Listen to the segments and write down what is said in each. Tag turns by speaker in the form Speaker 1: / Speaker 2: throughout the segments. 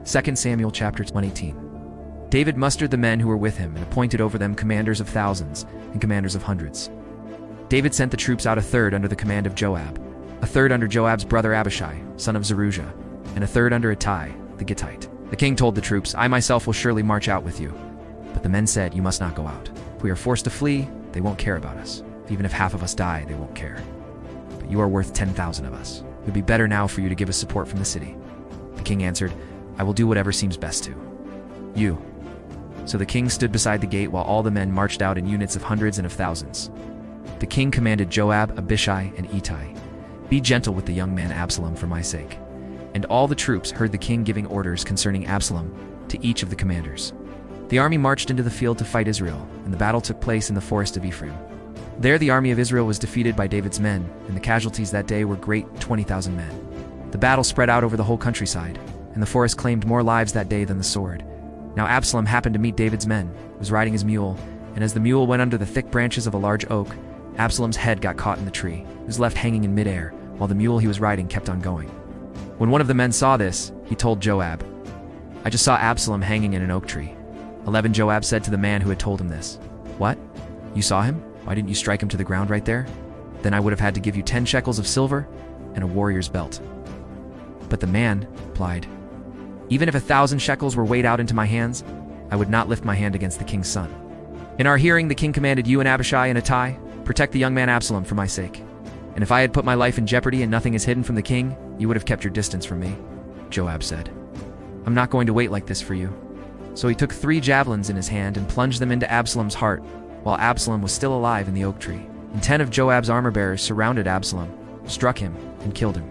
Speaker 1: 2 Samuel chapter 118. David mustered the men who were with him and appointed over them commanders of thousands and commanders of hundreds. David sent the troops out a third under the command of Joab, a third under Joab's brother Abishai, son of Zeruiah, and a third under Ittai the Gittite. The king told the troops, "I myself will surely march out with you." But the men said, "You must not go out. If we are forced to flee, they won't care about us. Even if half of us die, they won't care. But you are worth 10,000 of us. It would be better now for you to give us support from the city." The king answered, "I will do whatever seems best to you." So the king stood beside the gate while all the men marched out in units of hundreds and of thousands. The king commanded Joab, Abishai, and Ittai, "Be gentle with the young man Absalom for my sake." And all the troops heard the king giving orders concerning Absalom to each of the commanders. The army marched into the field to fight Israel, and the battle took place in the forest of Ephraim. There the army of Israel was defeated by David's men, and the casualties that day were great, 20,000 men. The battle spread out over the whole countryside, and the forest claimed more lives that day than the sword. Now Absalom happened to meet David's men, was riding his mule, and as the mule went under the thick branches of a large oak, Absalom's head got caught in the tree. He was left hanging in midair, while the mule he was riding kept on going. When one of the men saw this, he told Joab, "I just saw Absalom hanging in an oak tree." 11 Joab said to the man who had told him this, "What? You saw him? Why didn't you strike him to the ground right there? Then I would have had to give you 10 shekels of silver and a warrior's belt." But the man replied, "Even if 1,000 shekels were weighed out into my hands, I would not lift my hand against the king's son." In our hearing, the king commanded you and Abishai and Ittai, "Protect the young man Absalom for my sake. And if I had put my life in jeopardy and nothing is hidden from the king, you would have kept your distance from me." Joab said, "I'm not going to wait like this for you." So he took 3 javelins in his hand and plunged them into Absalom's heart, while Absalom was still alive in the oak tree. And 10 of Joab's armor-bearers surrounded Absalom, struck him, and killed him.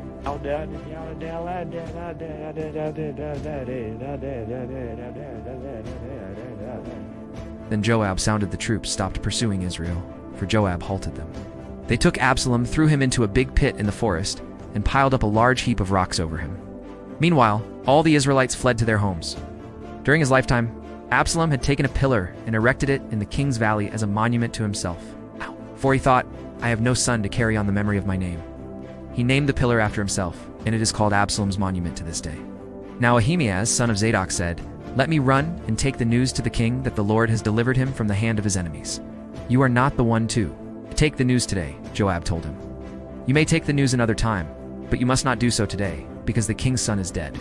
Speaker 1: Then Joab sounded the troops stopped pursuing Israel, for Joab halted them. They took Absalom, threw him into a big pit in the forest, and piled up a large heap of rocks over him. Meanwhile, all the Israelites fled to their homes. During his lifetime, Absalom had taken a pillar and erected it in the king's valley as a monument to himself. For he thought, "I have no son to carry on the memory of my name." He named the pillar after himself, and it is called Absalom's monument to this day. Now Ahimaaz, son of Zadok, said, "Let me run and take the news to the king that the Lord has delivered him from the hand of his enemies." "You are not the one to take the news today," Joab told him. "You may take the news another time, but you must not do so today, because the king's son is dead."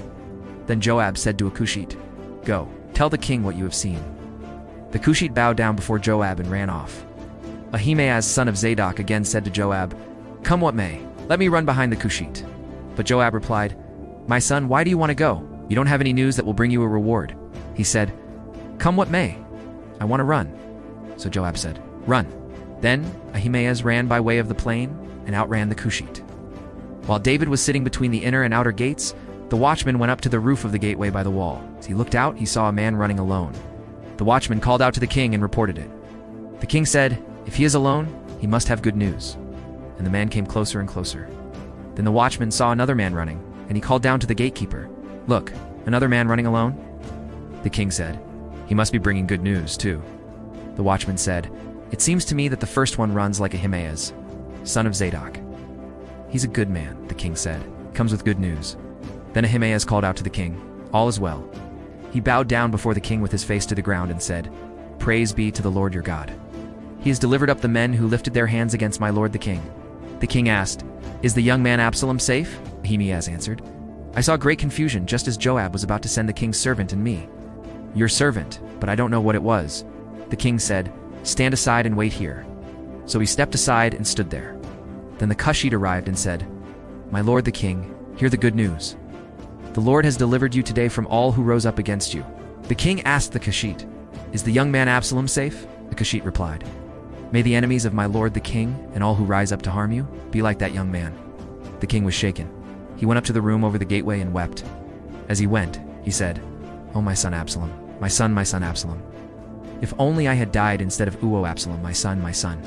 Speaker 1: Then Joab said to a Cushite, "Go, tell the king what you have seen." The Cushite bowed down before Joab and ran off. Ahimaaz, son of Zadok, again said to Joab, "Come what may, let me run behind the Cushite." But Joab replied, "My son, why do you want to go? You don't have any news that will bring you a reward." He said, "Come what may, I want to run." So Joab said, "Run." Then Ahimaaz ran by way of the plain and outran the Cushite. While David was sitting between the inner and outer gates, the watchman went up to the roof of the gateway by the wall. As he looked out, he saw a man running alone. The watchman called out to the king and reported it. The king said, "If he is alone, he must have good news." And the man came closer and closer. Then the watchman saw another man running, and he called down to the gatekeeper, "Look, another man running alone?" The king said, "He must be bringing good news, too." The watchman said, "It seems to me that the first one runs like Ahimaaz, son of Zadok." "He's a good man," the king said. "Comes with good news." Then Ahimaaz called out to the king, "All is well." He bowed down before the king with his face to the ground and said, "Praise be to the Lord your God. He has delivered up the men who lifted their hands against my lord the king." The king asked, "Is the young man Absalom safe?" Ahimaaz answered, "I saw great confusion just as Joab was about to send the king's servant and me." "Your servant, but I don't know what it was." The king said, "Stand aside and wait here." So he stepped aside and stood there. Then the Cushite arrived and said, "My lord the king, hear the good news. The Lord has delivered you today from all who rose up against you." The king asked the Cushite, "Is the young man Absalom safe?" The Cushite replied, "May the enemies of my lord the king and all who rise up to harm you be like that young man." The king was shaken. He went up to the room over the gateway and wept. As he went, he said, "Oh, my son Absalom, my son Absalom. If only I had died instead of Absalom, my son, my son."